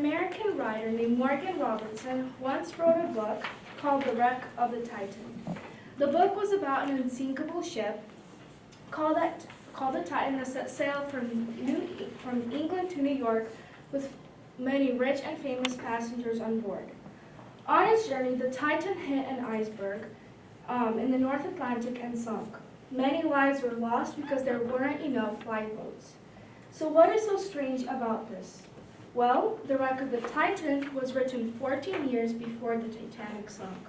American writer named Morgan Robertson once wrote a book called The Wreck of the Titan. The book was about an unsinkable ship called the Titan that set sail from England to New York with many rich and famous passengers on board. On its journey, the Titan hit an iceberg in the North Atlantic and sunk. Many lives were lost because there weren't enough lifeboats. So what is so strange about this? Well, The Wreck of the Titan was written 14 years before the Titanic sunk.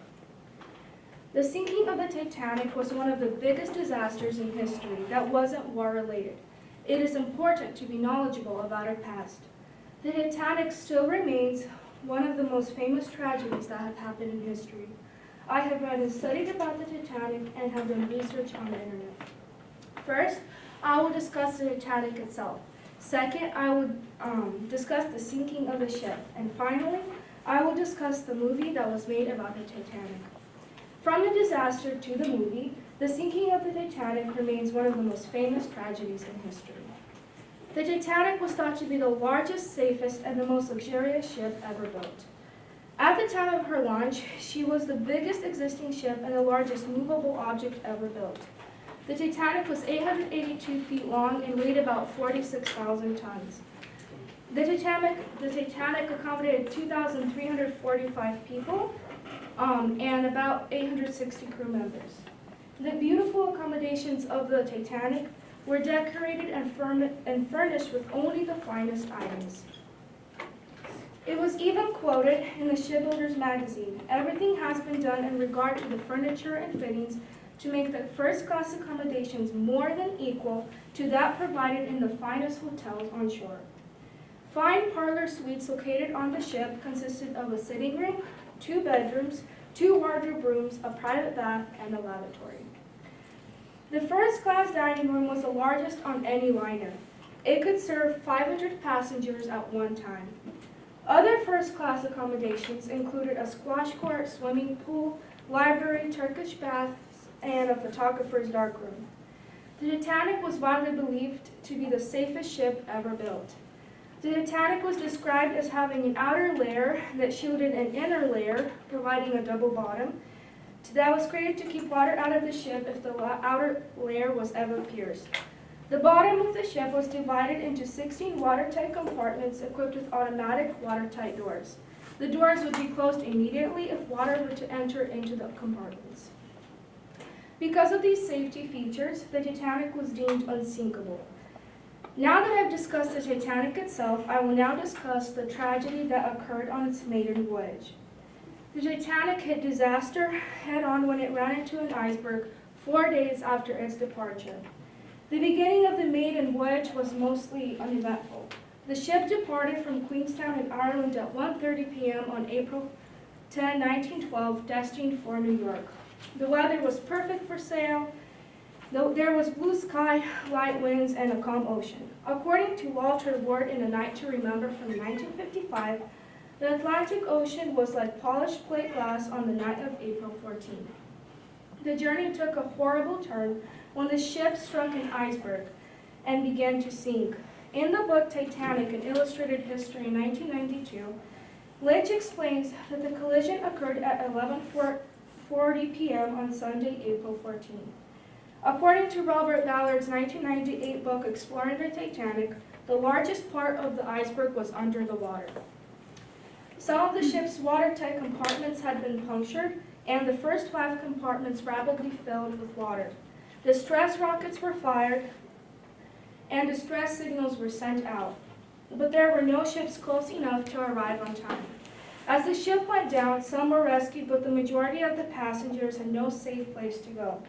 The sinking of the Titanic was one of the biggest disasters in history that wasn't war-related. It is important to be knowledgeable about our past. The Titanic still remains one of the most famous tragedies that have happened in history. I have read and studied about the Titanic and have done research on the internet. First, I will discuss the Titanic itself. Second, I will discuss the sinking of the ship. And finally, I will discuss the movie that was made about the Titanic. From the disaster to the movie, the sinking of the Titanic remains one of the most famous tragedies in history. The Titanic was thought to be the largest, safest, and the most luxurious ship ever built. At the time of her launch, she was the biggest existing ship and the largest movable object ever built. The Titanic was 882 feet long and weighed about 46,000 tons. The Titanic accommodated 2,345 people and about 860 crew members. The beautiful accommodations of the Titanic were decorated and furnished with only the finest items. It was even quoted in the Shipbuilders magazine. Everything has been done in regard to the furniture and fittings to make the first-class accommodations more than equal to that provided in the finest hotels on shore. Fine parlor suites located on the ship consisted of a sitting room, 2 bedrooms, 2 wardrobe rooms, a private bath, and a lavatory. The first-class dining room was the largest on any liner. It could serve 500 passengers at one time. Other first-class accommodations included a squash court, swimming pool, library, Turkish baths, and a photographer's darkroom. The Titanic was widely believed to be the safest ship ever built. The Titanic was described as having an outer layer that shielded an inner layer, providing a double bottom, that was created to keep water out of the ship if the outer layer was ever pierced. The bottom of the ship was divided into 16 watertight compartments equipped with automatic watertight doors. The doors would be closed immediately if water were to enter into the compartments. Because of these safety features, the Titanic was deemed unsinkable. Now that I've discussed the Titanic itself, I will now discuss the tragedy that occurred on its maiden voyage. The Titanic hit disaster head-on when it ran into an iceberg 4 days after its departure. The beginning of the maiden voyage was mostly uneventful. The ship departed from Queenstown in Ireland at 1:30 p.m. on April 10, 1912, destined for New York. The weather was perfect for sail. There was blue sky, light winds, and a calm ocean. According to Walter Ward in A Night to Remember from 1955, the Atlantic Ocean was like polished plate glass on the night of April 14. The journey took a horrible turn when the ship struck an iceberg and began to sink. In the book Titanic, An Illustrated History in 1992, Lynch explains that the collision occurred at 11:40 p.m. on Sunday, April 14. According to Robert Ballard's 1998 book Exploring the Titanic, the largest part of the iceberg was under the water. Some of the ship's watertight compartments had been punctured, and the first 5 compartments rapidly filled with water. Distress rockets were fired, and distress signals were sent out, but there were no ships close enough to arrive on time. As the ship went down, some were rescued, but the majority of the passengers had no safe place to go.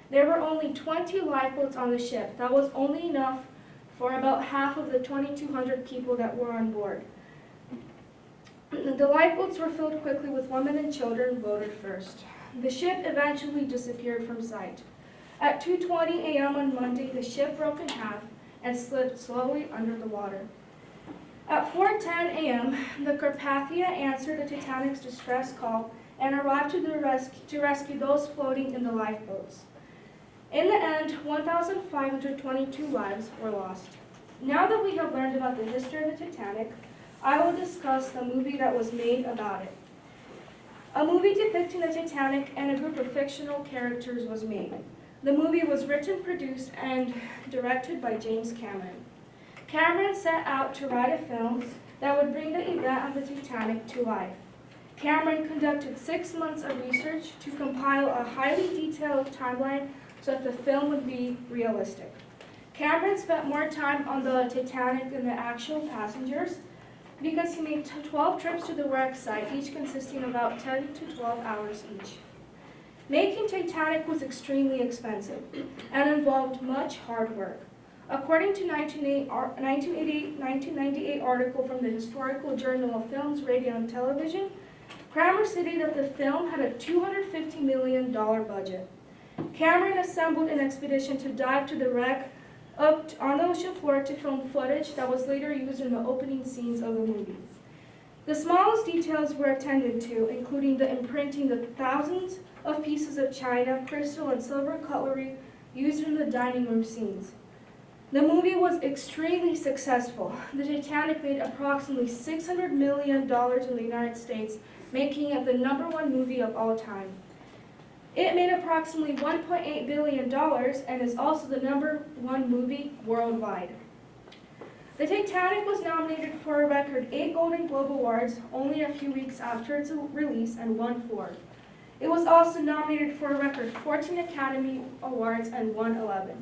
There were only 20 lifeboats on the ship. That was only enough for about half of the 2,200 people that were on board. The lifeboats were filled quickly with women and children loaded first. The ship eventually disappeared from sight. At 2:20 a.m. on Monday, the ship broke in half and slid slowly under the water. At 4:10 a.m., the Carpathia answered the Titanic's distress call and arrived to rescue those floating in the lifeboats. In the end, 1,522 lives were lost. Now that we have learned about the history of the Titanic, I will discuss the movie that was made about it. A movie depicting the Titanic and a group of fictional characters was made. The movie was written, produced, and directed by James Cameron. Cameron set out to write a film that would bring the event of the Titanic to life. Cameron conducted 6 months of research to compile a highly detailed timeline so that the film would be realistic. Cameron spent more time on the Titanic than the actual passengers because he made 12 trips to the wreck site, each consisting of about 10 to 12 hours each. Making Titanic was extremely expensive and involved much hard work. According to 1998 article from the Historical Journal of Films, Radio, and Television, Cameron stated that the film had a $250 million budget. Cameron assembled an expedition to dive to the wreck up on the ocean floor to film footage that was later used in the opening scenes of the movie. The smallest details were attended to, including the imprinting the thousands of pieces of china, crystal, and silver cutlery used in the dining room scenes. The movie was extremely successful. The Titanic made approximately $600 million in the United States, making it the #1 movie of all time. It made approximately $1.8 billion and is also the #1 movie worldwide. The Titanic was nominated for a record 8 Golden Globe Awards only a few weeks after its release and won 4. It was also nominated for a record 14 Academy Awards and won 11.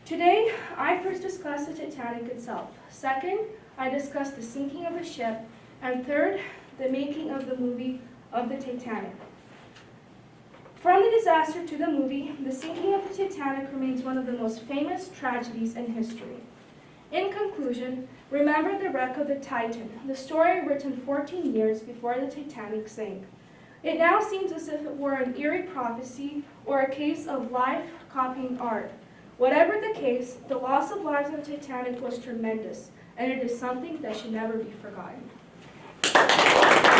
Today, I first discuss the Titanic itself. Second, I discuss the sinking of the ship. And third, the making of the movie of the Titanic. From the disaster to the movie, the sinking of the Titanic remains one of the most famous tragedies in history. In conclusion, remember the wreck of the Titan, the story written 14 years before the Titanic sank. It now seems as if it were an eerie prophecy or a case of life copying art. Whatever the case, the loss of lives on the Titanic was tremendous, and it is something that should never be forgotten.